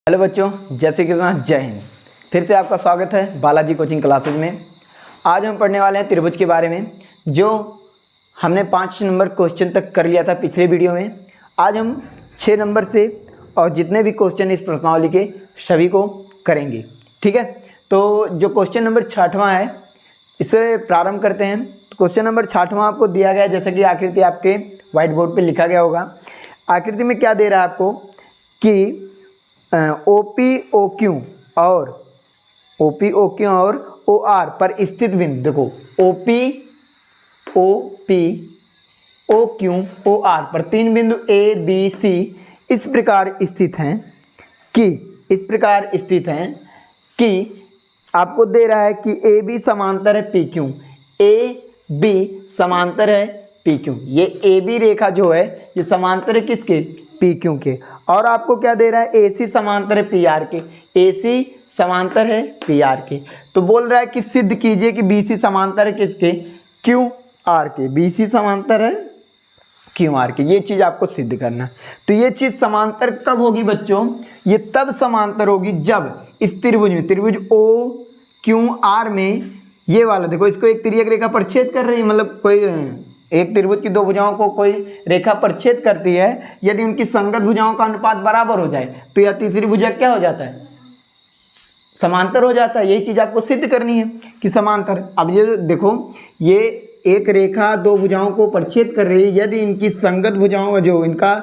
Hello बच्चों, जय श्री कृष्ण, जय हिंद। फिर से आपका स्वागत है बालाजी कोचिंग क्लासेज में। आज हम पढ़ने वाले हैं त्रिभुज के बारे में, जो हमने 5 नंबर क्वेश्चन तक कर लिया था पिछले वीडियो में। आज हम 6 नंबर से और जितने भी क्वेश्चन इस प्रश्नावली के सभी को करेंगे, ठीक है। तो जो क्वेश्चन नंबर 6वां है, इसे प्रारंभ करते हैं। क्वेश्चन नंबर 6वां आपको दिया गया है, जैसा कि आकृति आपके व्हाइट बोर्ड पर लिखा गया होगा। आकृति में क्या दे रहा है आपको कि OP और OR पर स्थित बिंदु, देखो OP, OR पर 3 बिंदु A, B, C इस प्रकार स्थित हैं कि आपको दे रहा है कि AB समांतर है PQ, AB समांतर है PQ। ये AB रेखा जो है ये समांतर है किसके? PQ के। और आपको क्या दे रहा है? AC समांतर है PR के, AC समांतर है PR के। तो बोल रहा है कि सिद्ध कीजिए कि BC समांतर है किसके? QR के। BC समांतर है QR के। ये चीज़ आपको सिद्ध करना है। तो ये चीज़ समांतर कब होगी बच्चों? ये तब समांतर होगी जब इस त्रिभुज में, त्रिभुज OQR में ये वाला देखो, इसको एक तिर्यक रेखा परिच्छेद कर रही है, मतलब कोई एक त्रिभुज की 2 भुजाओं को कोई रेखा परिच्छेद करती है। यदि उनकी संगत भुजाओं का अनुपात बराबर हो जाए तो यह तीसरी भुजा क्या हो जाता है? समांतर हो जाता है। यही चीज़ आपको सिद्ध करनी है कि समांतर। अब ये देखो, ये एक रेखा 2 भुजाओं को परिच्छेद कर रही है। यदि इनकी संगत भुजाओं का जो इनका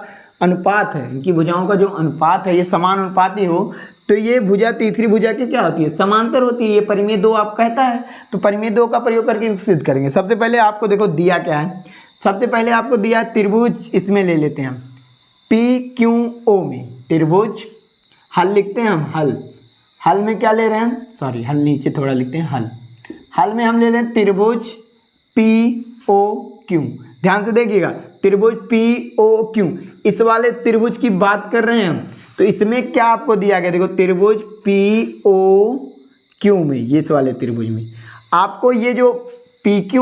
अनुपात है, इनकी भुजाओं का जो अनुपात है, ये समान अनुपाती हो, तो ये भुजा तीसरी भुजा की क्या होती है? समांतर होती है। ये परिमेय 2 आप कहता है। तो परिमेय 2 का प्रयोग करके सिद्ध करेंगे। सबसे पहले आपको देखो दिया क्या है। सबसे पहले आपको दिया है त्रिभुज, इसमें ले लेते हैं हम PQO में त्रिभुज। हल लिखते हैं हम, हल में क्या ले रहे हैं? सॉरी, हल नीचे थोड़ा लिखते हैं। हल में हम ले लें त्रिभुज POQ। ध्यान से देखिएगा, त्रिभुज POQ, इस वाले त्रिभुज की बात कर रहे हैं हम। तो इसमें क्या आपको दिया गया? देखो त्रिभुज POQ में, ये इस वाले त्रिभुज में आपको ये जो PQ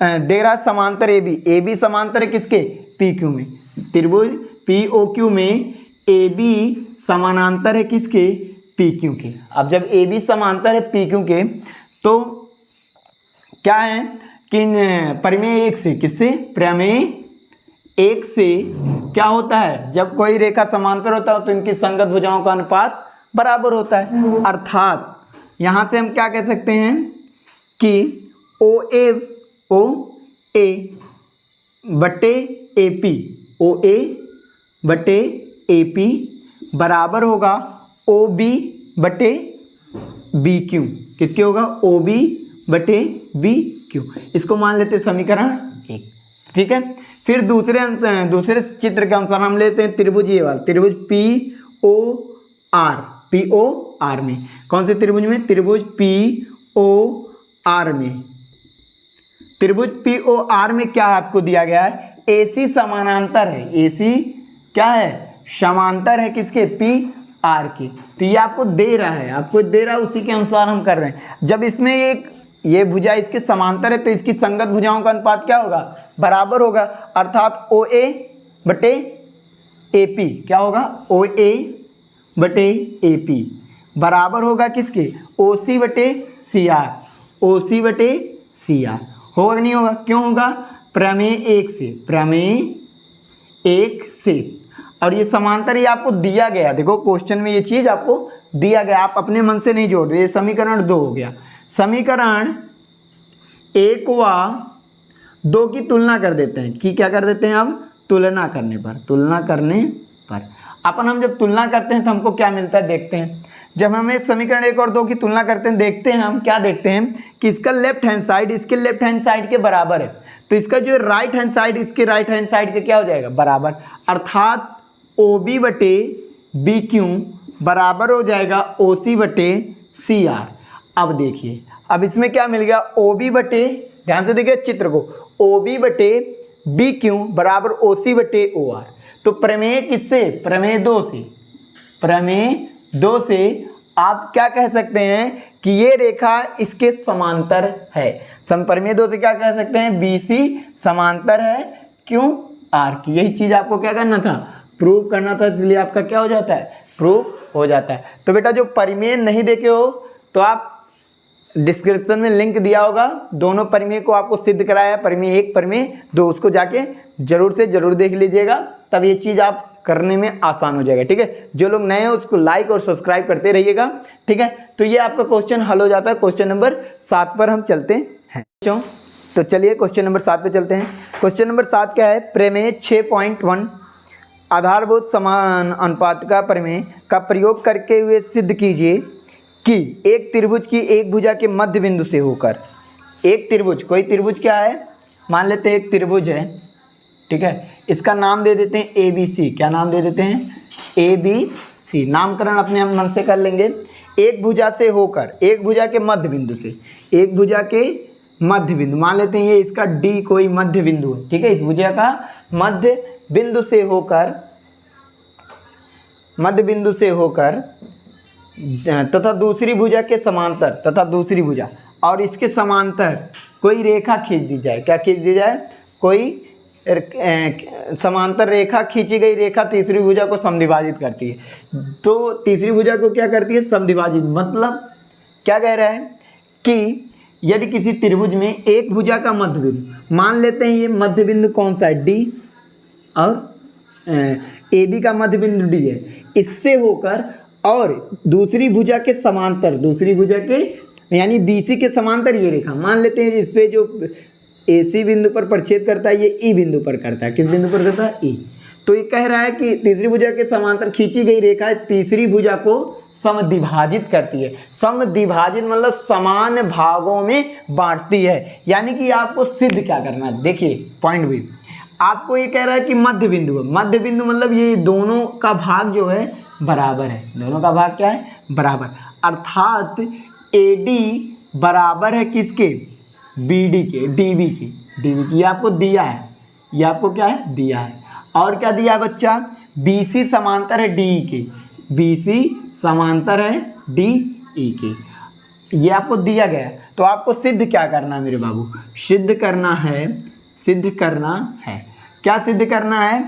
दे रहा है समांतर AB समांतर है किसके? PQ में। त्रिभुज POQ में AB समानांतर है किसके? PQ के। अब जब AB समांतर है PQ के, तो क्या है कि प्रमेय 1 से, किससे? प्रमेय 1 से क्या होता है? जब कोई रेखा समांतर होता है तो इनकी संगत भुजाओं का अनुपात बराबर होता है। अर्थात यहाँ से हम क्या कह सकते हैं कि OA बटे AP बराबर होगा OB बटे BQ। किसके होगा? OB बटे BQ। इसको मान लेते हैं समीकरण 1, ठीक है। फिर दूसरे चित्र के अनुसार हम लेते हैं त्रिभुज, ये वाला त्रिभुज POR में। कौन से त्रिभुज में? त्रिभुज POR में। त्रिभुज POR में क्या आपको दिया गया है? AC समानांतर है। AC क्या है? समांतर है किसके? PR के। तो ये आपको दे रहा है, उसी के अनुसार हम कर रहे हैं। जब इसमें ये भुजा इसके समांतर है तो इसकी संगत भुजाओं का अनुपात क्या होगा? बराबर होगा। अर्थात OA बटे AP क्या होगा? OA बटे AP बराबर होगा किसके? OC बटे CR। OC बटे CR होगा कि नहीं होगा? क्यों होगा? प्रमेय 1 से। और ये समांतर ही आपको दिया गया। देखो क्वेश्चन में ये चीज आपको दिया गया, आप अपने मन से नहीं जोड़ रहे। ये समीकरण 2 हो गया। समीकरण 1 व 2 की तुलना कर देते हैं कि क्या कर देते हैं? अब तुलना करने पर अपन हम जब तुलना करते हैं तो हमको क्या मिलता है देखते हैं। जब हम एक समीकरण 1 और 2 की तुलना करते हैं, देखते हैं हम क्या देखते हैं कि इसका लेफ्ट हैंड साइड इसके लेफ्ट हैंड साइड के बराबर है, तो इसका जो राइट हैंड साइड इसके राइट हैंड साइड के क्या हो जाएगा? बराबर। अर्थात OB बटे BQ बराबर हो जाएगा OC बटे CR। अब देखिए, अब इसमें क्या मिल गया? OB बटे, ध्यान से देखिए चित्र को, OB बटे BQ बराबर OC बटे OR। तो प्रमेय किससे? प्रमेय 2 से आप क्या कह सकते हैं कि ये रेखा इसके समांतर है। प्रमेय 2 से क्या कह सकते हैं? BC समांतर है QR की। यही चीज आपको क्या करना था? प्रूव करना था। इसलिए आपका क्या हो जाता है? प्रूव हो जाता है। तो बेटा जो परिमेय नहीं देखे हो तो आप डिस्क्रिप्शन में लिंक दिया होगा, दोनों परिमेय को आपको सिद्ध कराया, परिमेय 1 परिमेय 2, उसको जाके जरूर से जरूर देख लीजिएगा, तब ये चीज़ आप करने में आसान हो जाएगा। ठीक है, जो लोग नए हैं उसको लाइक और सब्सक्राइब करते रहिएगा। ठीक है, तो ये आपका क्वेश्चन हल हो जाता है। क्वेश्चन नंबर 7 पर हम चलते हैं। तो चलिए क्वेश्चन नंबर 7 पे चलते हैं। क्वेश्चन नंबर 7 क्या है? प्रमेय 6.1 आधारभूत समान अनुपात का प्रमेय का प्रयोग करके हुए सिद्ध कीजिए कि एक त्रिभुज की एक भुजा के मध्य बिंदु से होकर, एक त्रिभुज, कोई त्रिभुज क्या है, मान लेते हैं एक त्रिभुज है, ठीक है, इसका नाम दे देते हैं ABC। क्या नाम दे देते हैं? ABC। नामकरण अपने मन से कर लेंगे। एक भुजा से होकर, एक भुजा के मध्य बिंदु से, एक भुजा के मध्य बिंदु, मान लेते हैं ये इसका D कोई मध्य बिंदु है। ठीक है, इस भुजा का मध्य बिंदु से होकर, मध्य बिंदु से होकर तथा दूसरी भुजा के समांतर, तथा दूसरी भुजा और इसके समांतर कोई रेखा खींच दी जाए। क्या खींच दी जाए? कोई समांतर रेखा, खींची गई रेखा तीसरी भुजा को समद्विभाजित करती है। तो तीसरी भुजा को क्या करती है? समद्विभाजित। मतलब क्या कह रहा है कि यदि किसी त्रिभुज में एक भुजा का मध्य बिंदु, मान लेते हैं ये मध्य बिंदु कौन सा है? D, और AB का मध्य बिंदु D है, इससे होकर और दूसरी भुजा के समांतर, दूसरी भुजा के यानी BC के समांतर ये रेखा, मान लेते हैं इस पे जो AC बिंदु पर परिच्छेद करता है ये E बिंदु पर करता है। किस बिंदु पर करता है? E। तो ये कह रहा है कि तीसरी भुजा के समांतर खींची गई रेखा तीसरी भुजा को समद्विभाजित करती है। समद्विभाजित मतलब समान भागों में बांटती है। यानी कि आपको सिद्ध क्या करना है? देखिए पॉइंट भी, आपको ये कह रहा है कि मध्य बिंदु है, मध्य बिंदु मतलब ये दोनों का भाग जो है बराबर है। दोनों का भाग क्या है? बराबर। अर्थात AD बराबर है किसके? BD के, DB के, DB की। ये आपको दिया है, ये आपको क्या है? दिया है। और क्या दिया है बच्चा? BC समांतर है DE के, BC समांतर है DE के, ये आपको दिया गया है। तो आपको सिद्ध क्या करना है मेरे बाबू? सिद्ध करना है, सिद्ध करना है, क्या सिद्ध करना है?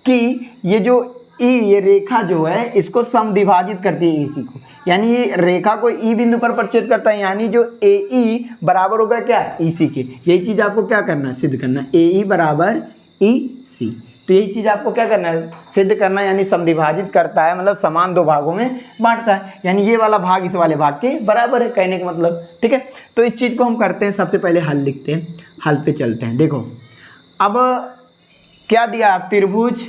कि ये जो E, ये रेखा जो है इसको समद्विभाजित करती है AC को, यानी ये रेखा को E बिंदु पर परिच्छेद करता है, यानी जो AE बराबर होगा क्या? EC के। यही चीज़ आपको क्या करना है? सिद्ध करना है। AE बराबर EC। तो यही चीज़ आपको क्या करना है? सिद्ध करना है। यानी समद्विभाजित करता है मतलब समान दो भागों में बांटता है, यानी ये वाला भाग इस वाले भाग के बराबर है, कहने का मतलब। ठीक है, तो इस चीज़ को हम करते हैं। सबसे पहले हल लिखते हैं, हल पे चलते हैं। देखो अब क्या दिया? त्रिभुज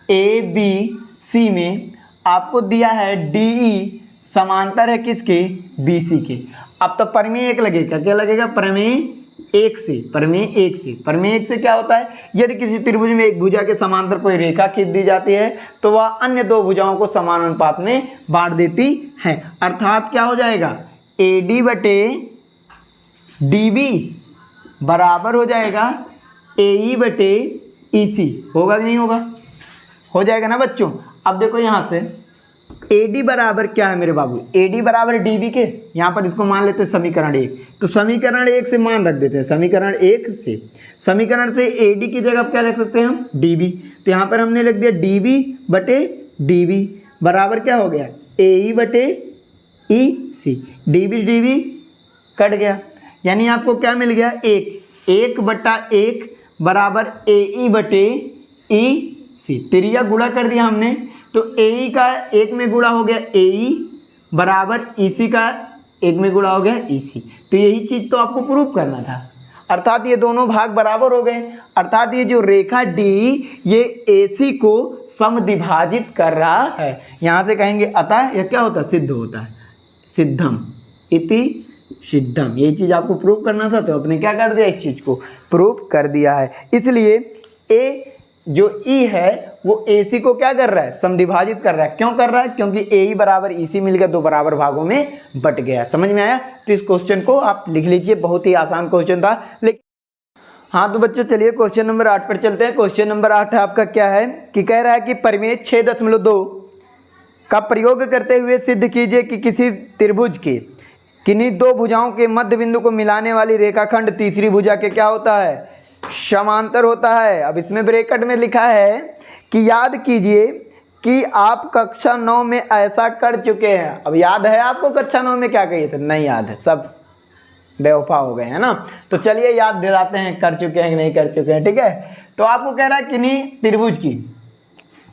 ABC में आपको दिया है DE समांतर है किसके? BC के। अब तो प्रमेय 1 लगेगा। क्या लगेगा? प्रमेय 1 से, प्रमेय 1 से, प्रमेय 1 से क्या होता है? यदि किसी त्रिभुज में एक भुजा के समांतर कोई रेखा खींच दी जाती है तो वह अन्य दो भुजाओं को समान अनुपात में बांट देती है। अर्थात क्या हो जाएगा? AD बटे DB बराबर हो जाएगा AE बटे EC। होगा कि नहीं होगा? हो जाएगा ना बच्चों। अब देखो यहाँ से AD बराबर क्या है मेरे बाबू? AD बराबर DB के। यहाँ पर इसको मान लेते हैं समीकरण 1। तो समीकरण 1 से मान रख देते हैं, समीकरण 1 से, समीकरण से AD की जगह क्या लिख सकते हैं हम? DB। तो यहाँ पर हमने लिख दिया DB बटे DB बराबर क्या हो गया? AE बटे EC। DB कट गया, यानी आपको क्या मिल गया? 1 बटा 1 बराबर AE बटे EC। त्रिया गुणा कर दिया हमने, तो AE का 1 में गुणा हो गया AE बराबर EC का 1 में गुणा हो गया EC। तो यही चीज़ तो आपको प्रूफ करना था। अर्थात ये दोनों भाग बराबर हो गए, अर्थात ये जो रेखा D ये AC को समद्विभाजित कर रहा है। यहाँ से कहेंगे अतः यह क्या होता है? सिद्ध होता है। सिद्धम इति सिद्धम, ये चीज़ आपको प्रूफ करना था, तो आपने क्या कर दिया? इस चीज़ को प्रूफ कर दिया है। इसलिए A जो E है वो AC को क्या कर रहा है? समद्विभाजित कर रहा है। क्यों कर रहा है? क्योंकि AE बराबर EC मिल गया, दो बराबर भागों में बट गया। समझ में आया? तो इस क्वेश्चन को आप लिख लीजिए, बहुत ही आसान क्वेश्चन था। लेकिन हाँ तो बच्चों चलिए क्वेश्चन नंबर 8 पर चलते हैं। क्वेश्चन नंबर 8 आपका क्या है कि कह रहा है कि प्रमेय 6.2 का प्रयोग करते हुए सिद्ध कीजिए कि किसी त्रिभुज के किन्हीं दो भुजाओं के मध्य बिंदु को मिलाने वाली रेखाखंड तीसरी भुजा के क्या होता है? समांतर होता है। अब इसमें ब्रैकेट में लिखा है कि याद कीजिए कि आप कक्षा 9 में ऐसा कर चुके हैं। अब याद है आपको कक्षा 9 में क्या कहिए थे? नहीं याद है, सब बेवफा हो गए है ना। तो चलिए याद दिलाते हैं, कर चुके हैं कि नहीं कर चुके हैं, ठीक है। तो आपको कह रहा है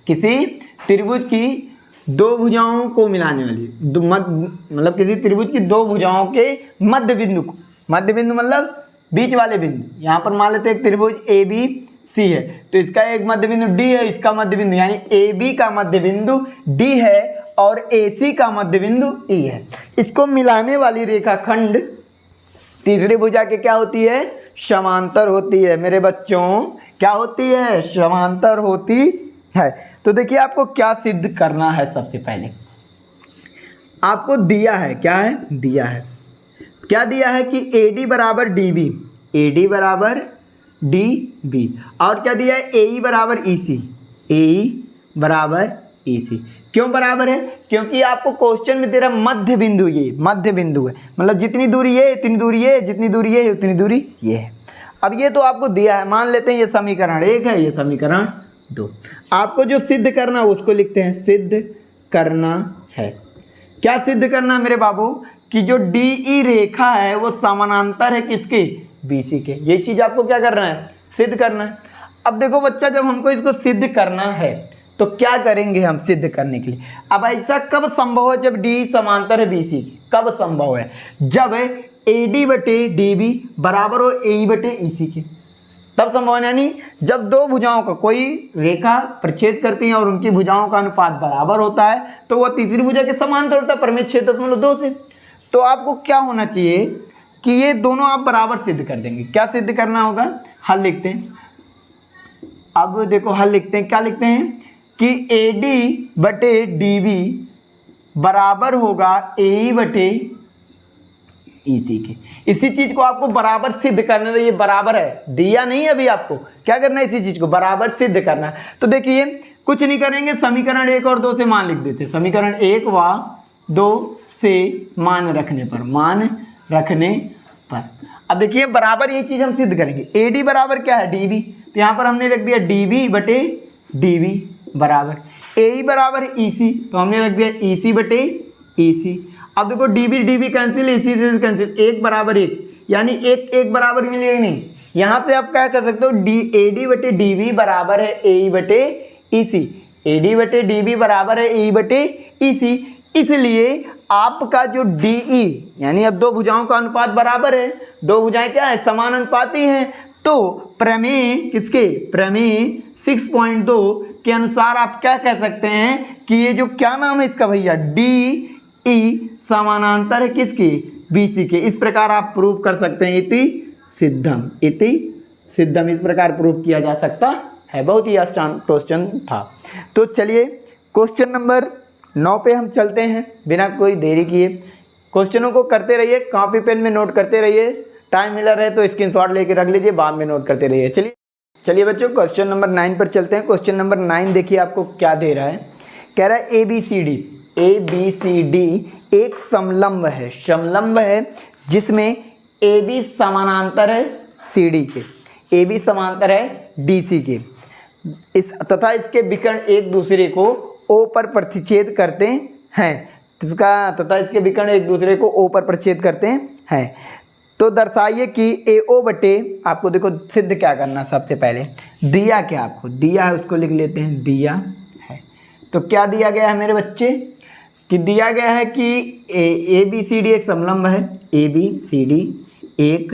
किसी त्रिभुज की दो भुजाओं को मिलाने वाली मतलब किसी त्रिभुज की दो भुजाओं के मध्य बिंदु को, मध्य बिंदु मतलब बीच वाले बिंदु, यहाँ पर मान लेते हैं एक त्रिभुज ए बी सी है, तो इसका एक मध्य बिंदु डी है, इसका मध्य बिंदु यानी ए बी का मध्य बिंदु डी है और ए सी का मध्य बिंदु ई है। इसको मिलाने वाली रेखाखंड तीसरी भुजा के क्या होती है? समांतर होती है मेरे बच्चों। क्या होती है? समांतर होती है। तो देखिए आपको क्या सिद्ध करना है। सबसे पहले आपको दिया है, क्या है? दिया है, क्या दिया है कि AD बराबर DB, AD बराबर DB, और क्या दिया है? AE बराबर EC, AE बराबर EC। क्यों बराबर है? क्योंकि आपको क्वेश्चन में दे रहा मध्य बिंदु, ये मध्य बिंदु है, मतलब जितनी दूरी ये इतनी दूरी ये, जितनी दूरी ये उतनी दूरी ये है। अब ये तो आपको दिया है, मान लेते हैं ये समीकरण 1 है, ये समीकरण 2। आपको जो सिद्ध करना है उसको लिखते हैं, सिद्ध करना है। क्या सिद्ध करना मेरे बाबू? कि जो DE रेखा है वो समानांतर है किसके? BC के। ये चीज आपको क्या करना है? सिद्ध करना है। अब देखो बच्चा, जब हमको इसको सिद्ध करना है तो क्या करेंगे हम सिद्ध करने के लिए? अब ऐसा कब संभव है जब DE समांतर है BC के? कब संभव है? जब AD बटे DB बराबर हो AE बटे EC के, तब संभव है। यानी जब दो भुजाओं का कोई रेखा प्रच्छेद करती है और उनकी भुजाओं का अनुपात बराबर होता है तो वह तीसरी भुजा के समांतर होता है, परिमित 6.2 से। तो आपको क्या होना चाहिए कि ये दोनों आप बराबर सिद्ध कर देंगे। क्या सिद्ध करना होगा? हल लिखते हैं। अब देखो हल लिखते हैं, क्या लिखते हैं कि AD बटे DB बराबर होगा AE बटे EC के। इसी चीज को आपको बराबर सिद्ध करना है। ये बराबर है, दिया नहीं अभी, आपको क्या करना है? इसी चीज को बराबर सिद्ध करना है। तो देखिए कुछ नहीं करेंगे, समीकरण 1 और 2 से मान लिख देते। समीकरण 1 व 2 से मान रखने पर अब देखिए बराबर ये चीज हम सिद्ध करेंगे। AD बराबर क्या है? DB, तो यहाँ पर हमने रख दिया DB बटे DB बराबर। AE बराबर EC, तो हमने रख दिया EC बटे EC। अब देखो DB कैंसिल, EC से कैंसिल, 1 बराबर 1, यानी 1 बराबर मिलेगा नहीं। यहाँ से आप क्या कर सकते हो? AD बटे DB बराबर है AE बटे EC, AD बटे DB बराबर है AE बटे EC। इसलिए आपका जो DE, यानी अब दो भुजाओं का अनुपात बराबर है, दो भुजाएं क्या है? समानुपाती हैं। तो प्रमेय किसके? प्रमेय 6.2 के अनुसार आप क्या कह सकते हैं कि ये जो क्या नाम है इसका भैया? DE समानांतर है किसके? BC के। इस प्रकार आप प्रूव कर सकते हैं। इति सिद्धम, इति सिद्धम, इस प्रकार प्रूव किया जा सकता है। बहुत ही आसान क्वेश्चन था। तो चलिए क्वेश्चन नंबर 9 पे हम चलते हैं बिना कोई देरी किए। क्वेश्चनों को करते रहिए, कॉपी पेन में नोट करते रहिए, टाइम मिला रहे तो स्क्रीनशॉट लेके रख लीजिए, बाद में नोट करते रहिए। चलिए बच्चों क्वेश्चन नंबर 9 पर चलते हैं। क्वेश्चन नंबर 9 देखिए आपको क्या दे रहा है। कह रहा है ABCD एक समलंब है जिसमें AB समानांतर है CD के, AB समांतर है DC के, तथा इसके विकर्ण एक दूसरे को O पर प्रतिच्छेद करते हैं। तथा इसके विकर्ण एक दूसरे को O पर प्रतिच्छेद करते हैं। तो दर्शाइए कि AO बटे, आपको देखो सिद्ध क्या करना, सबसे पहले दिया क्या आपको? दिया है उसको लिख लेते हैं, दिया है। तो क्या दिया गया है मेरे बच्चे? कि दिया गया है कि ABCD एक समलंब है, ABCD एक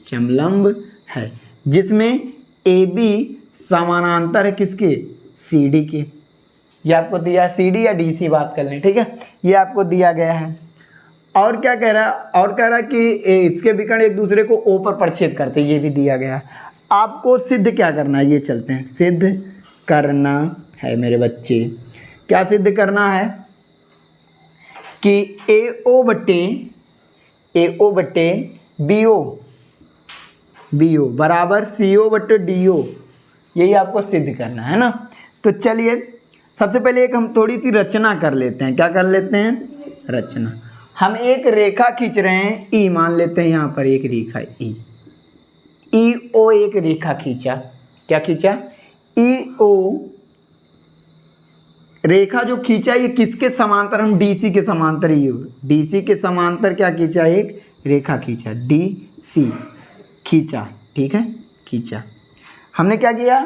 समलंब है जिसमें AB समानांतर है किसके? CD के। ये आपको दिया, CD या DC बात कर लें, ठीक है। ये आपको दिया गया है। और क्या कह रहा है? और कह रहा है कि इसके विकर्ण एक दूसरे को O पर प्रतिच्छेद करते, ये भी दिया गया है। आपको सिद्ध क्या करना है? ये चलते हैं, सिद्ध करना है मेरे बच्चे। क्या सिद्ध करना है? कि AO बटे BO बराबर CO बटे DO, यही आपको सिद्ध करना है ना। तो चलिए सबसे पहले एक हम थोड़ी सी रचना कर लेते हैं। क्या कर लेते हैं? रचना। हम एक रेखा खींच रहे हैं, E मान लेते हैं, यहाँ पर एक रेखा EO एक रेखा खींचा। क्या खींचा? ई ओ रेखा जो खींचा ये किसके समांतर, हम डीसी के समांतर, ये डीसी के समांतर क्या खींचा, एक रेखा खींचा, डीसी खींचा, ठीक है, खींचा। हमने क्या किया,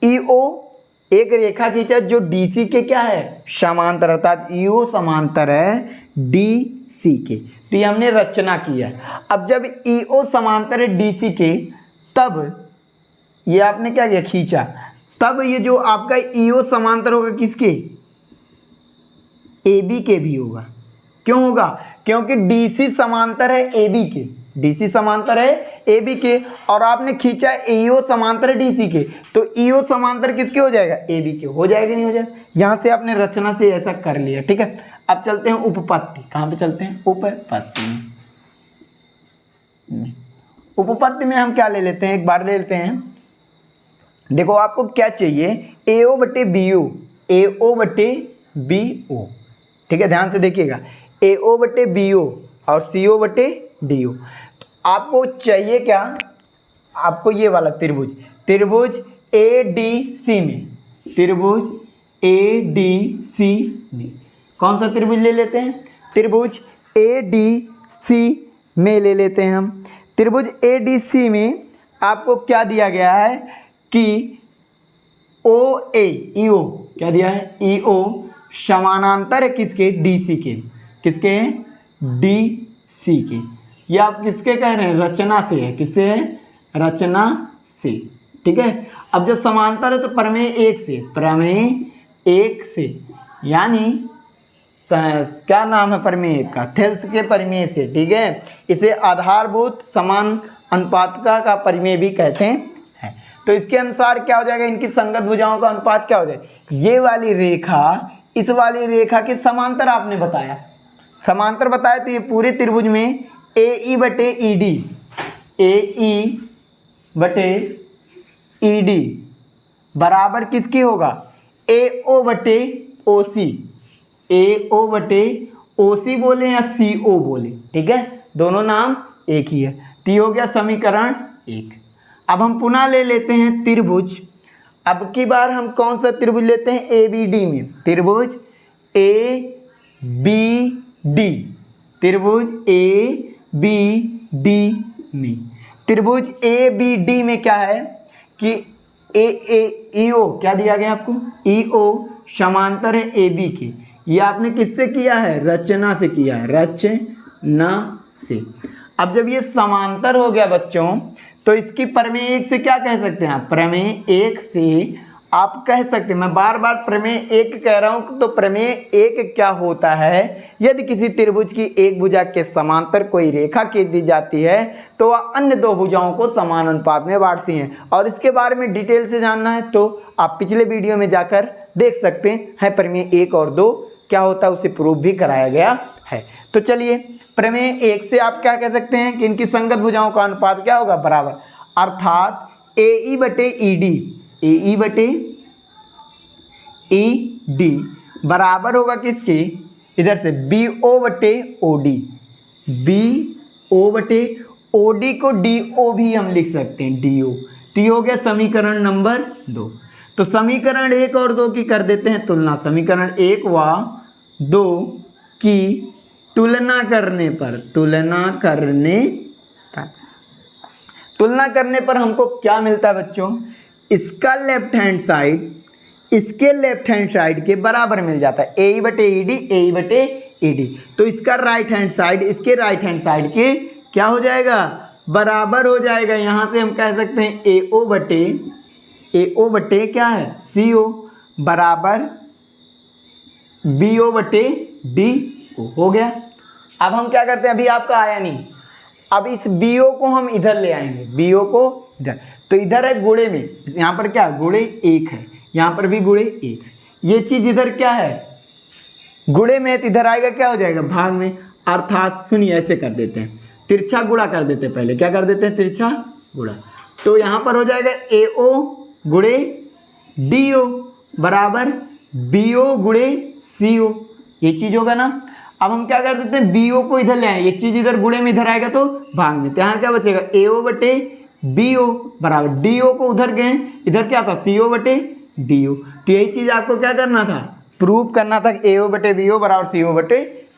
ईओ एक रेखा खींचा जो डीसी के क्या है, समांतर, अर्थात ईओ समांतर है डीसी के। तो ये हमने रचना किया। अब जब ईओ समांतर है डीसी के, तब ये आपने क्या किया, खींचा, तब ये जो आपका ईओ समांतर होगा किसके, AB के भी होगा। क्यों होगा, क्योंकि DC समांतर है AB के, DC समांतर है AB के, और आपने खींचा EO समांतर है DC के, तो EO समांतर किसके हो जाएगा, AB के हो जाएगा, नहीं हो जाएगा। यहाँ से आपने रचना से ऐसा कर लिया, ठीक है। अब चलते हैं उपपत्ति, कहाँ पे चलते हैं, उपपत्ति में। उपपत्ति में हम क्या ले लेते हैं, एक बार ले लेते हैं। देखो आपको क्या चाहिए, AO बटे BO, AO बटे BO, ठीक है, ध्यान से देखिएगा, AO बटे BO और CO बटे DO। तो आपको चाहिए क्या, आपको ये वाला त्रिभुज, त्रिभुज ADC में, त्रिभुज ADC में कौन सा त्रिभुज ले लेते हैं, त्रिभुज ADC में ले लेते हैं हम। त्रिभुज ADC में आपको क्या दिया गया है कि OA, EO क्या दिया है, EO समानांतर है किसके, DC के, किसके हैं, DC के। ये आप किसके कह रहे हैं, रचना से है, किससे है, रचना से, ठीक है। अब जब समांतर है तो प्रमेय एक से, प्रमेय एक से, यानी क्या नाम है प्रमेय एक का, थेल्स के प्रमेय से, ठीक है। इसे आधारभूत समान अनुपातका का प्रमेय भी कहते हैं। तो इसके अनुसार क्या हो जाएगा, इनकी संगत भुजाओं का अनुपात क्या हो जाएगा, ये वाली रेखा इस वाली रेखा के समांतर आपने बताया, समांतर बताया, तो ये पूरे त्रिभुज में AE बटे ED, AE बटे ED बराबर किसकी होगा, AO बटे OC, AO बटे OC बोले या CO बोले, ठीक है, दोनों नाम एक ही है। तो ये हो गया समीकरण एक। अब हम पुनः ले लेते हैं त्रिभुज, अब की बार हम कौन सा त्रिभुज लेते हैं, ABD में, त्रिभुज ABD, त्रिभुज ABD में, त्रिभुज ABD में क्या है कि EO क्या दिया गया आपको, EO समांतर है AB के, ये आपने किससे किया है, रचना से किया है, रचना से। अब जब ये समांतर हो गया बच्चों, तो इसकी प्रमेय एक से क्या कह सकते हैं आप, प्रमेय एक से आप कह सकते हैं, मैं बार बार प्रमेय एक कह रहा हूं, तो प्रमेय एक क्या होता है, यदि किसी त्रिभुज की एक भुजा के समांतर कोई रेखा खींच दी जाती है तो वह अन्य दो भुजाओं को समान अनुपात में बांटती हैं। और इसके बारे में डिटेल से जानना है तो आप पिछले वीडियो में जाकर देख सकते हैं, प्रमेय एक और दो क्या होता है उसे प्रूव भी कराया गया है। तो चलिए, प्रमेय एक से आप क्या कह सकते हैं कि इनकी संगत भुजाओं का अनुपात क्या होगा, बराबर, अर्थात AE बटे ED, AE बटे ED बराबर होगा किसके, इधर से BO बटे OD, BO बटे OD को DO भी हम लिख सकते हैं, DO। तो ये हो गया समीकरण नंबर 2। तो समीकरण 1 और 2 की कर देते हैं तुलना, समीकरण 1 व 2 की तुलना करने पर, तुलना करने पर हमको क्या मिलता है बच्चों, इसका लेफ्ट हैंड साइड इसके लेफ्ट हैंड साइड के बराबर मिल जाता है, AE बटे ED, AE बटे ED। तो इसका राइट हैंड साइड इसके राइट हैंड साइड के क्या हो जाएगा, बराबर हो जाएगा। यहाँ से हम कह सकते हैं AO बटे क्या है, CO बराबर BO बटे DO हो गया। अब हम क्या करते हैं, अभी आपका आया नहीं, अब इस BO को हम इधर ले आएंगे, BO को इधर, तो इधर है गुणे में, यहाँ पर क्या गुणे 1 है, यहाँ पर भी गुणे 1 है, ये चीज़ इधर क्या है गुणे में, तो इधर आएगा क्या हो जाएगा भाग में। अर्थात सुनिए ऐसे कर देते हैं, तिरछा गुणा कर देते हैं, पहले क्या कर देते हैं, तिरछा गुणा। तो यहाँ पर हो जाएगा AO गुणे DO बराबर BO गुणे CO, ये चीज़ होगा ना। अब हम क्या कर देते हैं, BO को इधर ले आए, ये चीज़ इधर गुणे में इधर आएगा तो भाग में, तो यहाँ क्या बचेगा AO बटे BO बराबर DO को उधर गए, इधर क्या था CO बटे DO। तो यही चीज़ आपको क्या करना था, प्रूफ करना था कि AO बटे BO बराबर CO बटे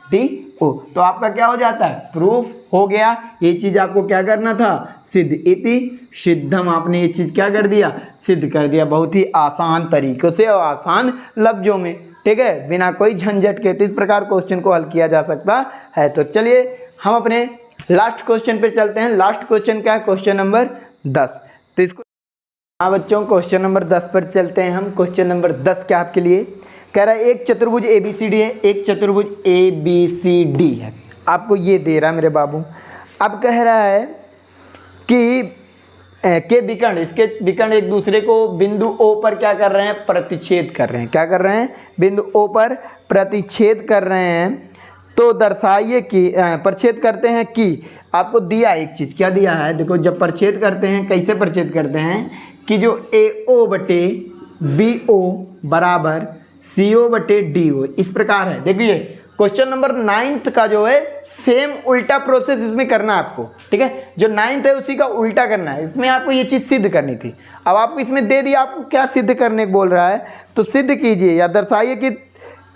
DO। तो आपका क्या हो जाता है, प्रूफ हो गया। ये चीज़ आपको क्या करना था, सिद्ध इति सिद्धम। आपने ये चीज़ क्या कर दिया, सिद्ध कर दिया, बहुत ही आसान तरीक़ों से और आसान लफ्जों में, ठीक है, बिना कोई झंझट के। तो इस प्रकार क्वेश्चन को हल किया जा सकता है। तो चलिए हम अपने लास्ट क्वेश्चन पे चलते हैं। लास्ट क्वेश्चन क्या है, क्वेश्चन नंबर 10। तो इसको हाँ बच्चों, क्वेश्चन नंबर 10 पर चलते हैं हम। क्वेश्चन नंबर 10 क्या आपके लिए कह रहा है, एक चतुर्भुज ABCD है, एक चतुर्भुज ABCD है, आपको ये दे रहा है मेरे बाबू। अब कह रहा है कि के विकर्ण, इसके विकर्ण एक दूसरे को बिंदु O पर क्या कर रहे हैं, प्रतिच्छेद कर रहे हैं। क्या कर रहे हैं, बिंदु O पर प्रतिच्छेद कर रहे हैं। तो दर्शाइए कि प्रच्छेद करते हैं कि, आपको दिया एक चीज़, क्या दिया है, देखो जब प्रच्छेद करते हैं कैसे प्रच्छेद करते हैं कि जो AO बटे BO बराबर CO बटे DO, इस प्रकार है। देखिए क्वेश्चन नंबर 9 का जो है सेम उल्टा प्रोसेस इसमें करना है आपको, ठीक है, जो 9 है उसी का उल्टा करना है। इसमें आपको ये चीज़ सिद्ध करनी थी। अब आपको इसमें दे दिया, आपको क्या सिद्ध करने को बोल रहा है, तो सिद्ध कीजिए या दर्शाइए कि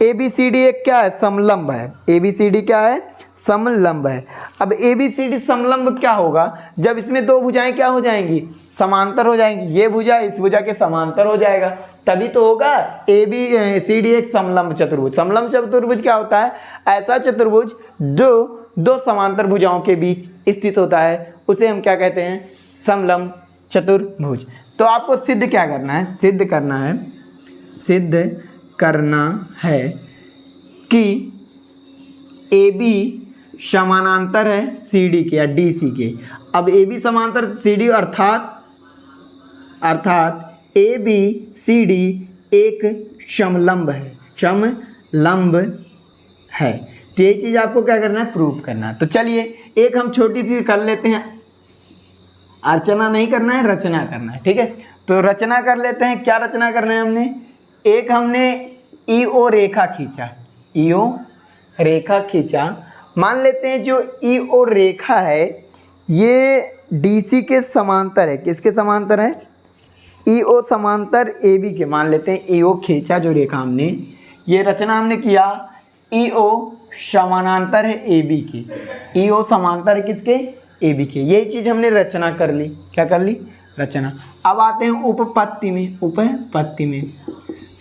ABCD एक क्या है, समलंब है। ABCD क्या है, समलंब है। अब ABCD समलंब क्या होगा, जब इसमें दो भुजाएं क्या हो जाएंगी, समांतर हो जाएंगी। ये भुजा इस भुजा के समांतर हो जाएगा, तभी तो होगा ABCD एक समलंब चतुर्भुज। समलंब चतुर्भुज क्या होता है, ऐसा चतुर्भुज जो दो समांतर भुजाओं के बीच स्थित होता है, उसे हम क्या कहते हैं, समलंब चतुर्भुज। तो आपको सिद्ध क्या करना है, सिद्ध करना है कि AB समानांतर है CD के या DC के। अब AB समांतर CD अर्थात ABCD एक समलंब है। तो ये चीज़ आपको क्या करना है, प्रूव करना है। तो चलिए एक हम छोटी सी कर लेते हैं, अर्चना नहीं करना है, रचना करना है, ठीक है। तो रचना कर लेते हैं। क्या रचना करना है हमने, एक हमने EO रेखा खींचा, EO रेखा खींचा। मान लेते हैं जो EO रेखा है ये DC के समांतर है। किसके समांतर है, EO समांतर AB के। मान लेते हैं EO खींचा जो रेखा हमने, ये रचना हमने किया, EO समानांतर है AB के। EO समांतर है किसके, AB के। यही चीज़ हमने रचना कर ली। क्या कर ली, रचना। अब आते हैं उपपत्ति में।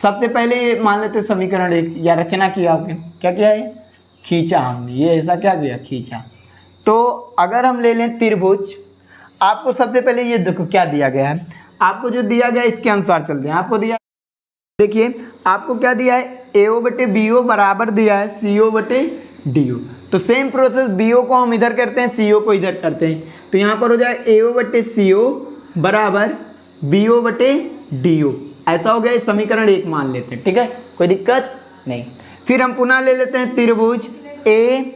सबसे पहले ये मान लेते हैं समीकरण एक, या रचना किया आपने, क्या किया है, खींचा हमने, ये ऐसा क्या किया, खींचा। तो अगर हम ले लें त्रिभुज, आपको सबसे पहले ये देखो क्या दिया गया है, आपको जो दिया गया इसके अनुसार चलते हैं। आपको दिया, देखिए आपको क्या दिया है, AO बटे BO बराबर दिया है CO बटे DO। तो सेम प्रोसेस BO को हम इधर करते हैं, CO को इधर करते हैं। तो यहाँ पर हो जाए AO बटे CO बराबर BO बटे DO। ऐसा हो गया, इस समीकरण एक मान लेते हैं, ठीक है, कोई दिक्कत नहीं। फिर हम पुनः ले लेते हैं त्रिभुज ABC,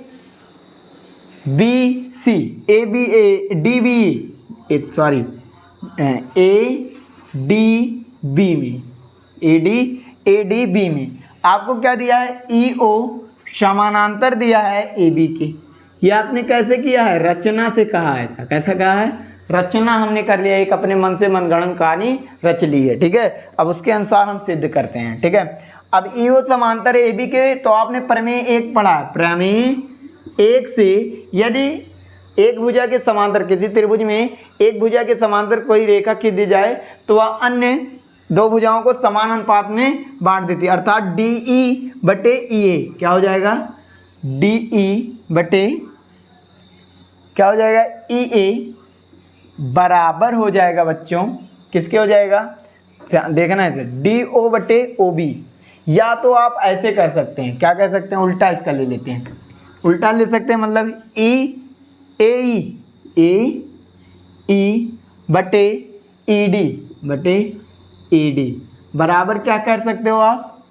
ADB में आपको क्या दिया है, EO समानांतर दिया है AB के। ये आपने कैसे किया है, रचना से कहा है। ऐसा कैसा कहा है, रचना हमने कर लिया, एक अपने मन से मनगढ़ंत कहानी रच ली है, ठीक है। अब उसके अनुसार हम सिद्ध करते हैं, ठीक है। अब EO समांतर है AB के, तो आपने प्रमेय एक पढ़ा, प्रमेय एक से यदि एक भुजा के समांतर, किसी त्रिभुज में एक भुजा के समांतर कोई रेखा खींच दी जाए तो वह अन्य दो भुजाओं को समान अनुपात में बांट देती है। अर्थात DE बटे EA क्या हो जाएगा, DE बटे क्या हो जाएगा, EA बराबर हो जाएगा बच्चों, किसके हो जाएगा, देखना है, DO बटे OB। या तो आप ऐसे कर सकते हैं, क्या कर सकते हैं, उल्टा इसका ले लेते हैं, उल्टा ले सकते हैं, मतलब AE बटे ED बराबर क्या कर सकते हो आप,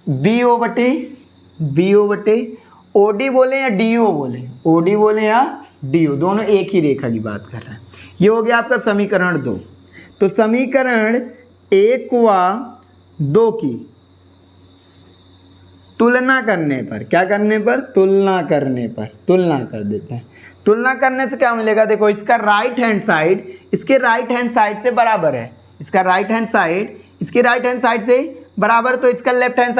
BO बटे OD बोले या DO बोले, OD बोले या DO, दोनों एक ही रेखा की बात कर रहे हैं। ये हो गया आपका समीकरण 2। तो समीकरण 1 व 2 की तुलना करने पर, क्या करने पर, तुलना कर देते हैं। तुलना करने से क्या मिलेगा, देखो इसका राइट हैंड साइड इसके राइट हैंड साइड से बराबर है, इसका राइट हैंड साइड इसके राइट हैंड साइड से बराबर, तो इसका लेफ्ट हैंड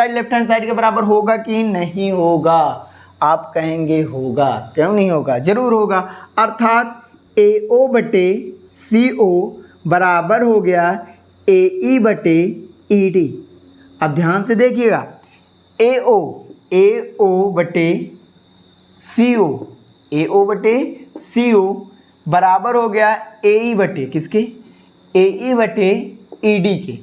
साइड के बराबर होगा कि नहीं होगा? आप कहेंगे होगा, क्यों नहीं होगा? जरूर होगा। अर्थात AO बटे CO बराबर हो गया AE बटे ED। अब ध्यान से देखिएगा, AO बटे CO बराबर हो गया AE बटे किसके? AE बटे ED के।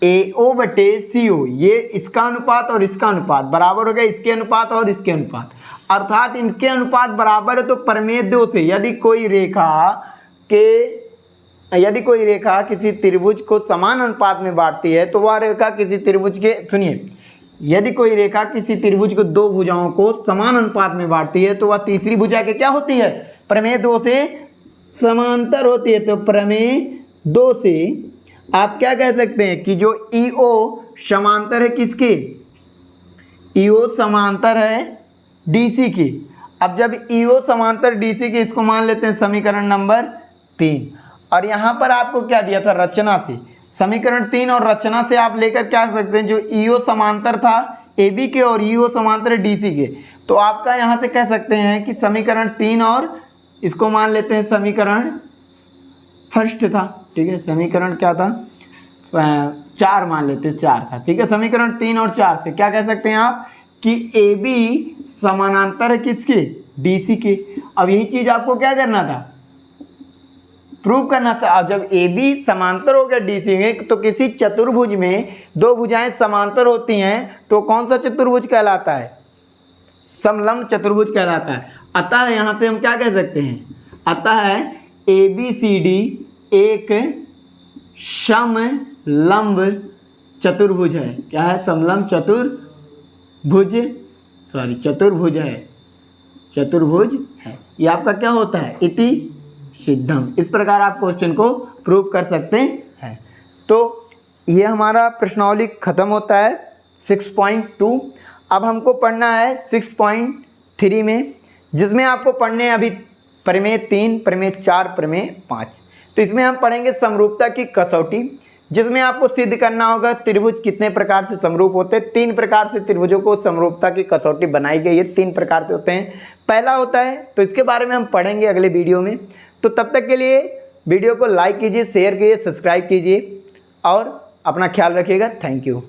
AO बटे CO, ये इसका अनुपात और इसका अनुपात बराबर हो गया इसके अनुपात और इसके अनुपात, अर्थात इनके अनुपात बराबर है। तो प्रमेय 2 से यदि कोई रेखा किसी त्रिभुज को समान अनुपात में बांटती है तो वह रेखा किसी त्रिभुज के, सुनिए, यदि कोई रेखा किसी त्रिभुज को 2 भुजाओं को समान अनुपात में बांटती है तो वह तीसरी भुजा के क्या होती है? प्रमेय 2 से समांतर होती है। तो प्रमेय 2 से आप क्या कह सकते हैं कि जो EO समांतर है किसके? EO समांतर है DC की। अब जब EO समांतर DC की, इसको मान लेते हैं समीकरण नंबर 3। और यहाँ पर आपको क्या दिया था? रचना से समीकरण 3 और रचना से आप लेकर क्या सकते हैं, जो EO समांतर था AB के और EO समांतर है DC के, तो आपका यहाँ से कह सकते हैं कि समीकरण 3 और इसको मान लेते हैं समीकरण फर्स्ट था, ठीक है, समीकरण क्या था? 4 मान लेते हैं, 4 था, ठीक है। समीकरण 3 और 4 से क्या कह सकते हैं आप कि AB समानांतर है किसके? DC के। अब यही चीज़ आपको क्या करना था? प्रूव करना था। अब जब AB समांतर हो गया DC में, तो किसी चतुर्भुज में 2 भुजाएं समांतर होती हैं तो कौन सा चतुर्भुज कहलाता है? समलंब चतुर्भुज कहलाता है। अतः यहाँ से हम क्या कह सकते हैं? अतः ABCD एक समलंब चतुर्भुज है। क्या है? समलंब चतुर्भुज है। ये आपका क्या होता है? इति सिद्धम। इस प्रकार आप क्वेश्चन को प्रूव कर सकते हैं। तो ये हमारा प्रश्नावली खत्म होता है 6.2। अब हमको पढ़ना है 6.3 में, जिसमें आपको पढ़ने अभी प्रमेय 3, प्रमेय 4, प्रमेय 5। तो इसमें हम पढ़ेंगे समरूपता की कसौटी, जिसमें आपको सिद्ध करना होगा त्रिभुज कितने प्रकार से समरूप होते हैं। 3 प्रकार से त्रिभुजों को समरूपता की कसौटी बनाई गई है। 3 प्रकार से होते हैं। पहला होता है, तो इसके बारे में हम पढ़ेंगे अगले वीडियो में। तो तब तक के लिए वीडियो को लाइक कीजिए, शेयर कीजिए, सब्सक्राइब कीजिए और अपना ख्याल रखिएगा। Thank you.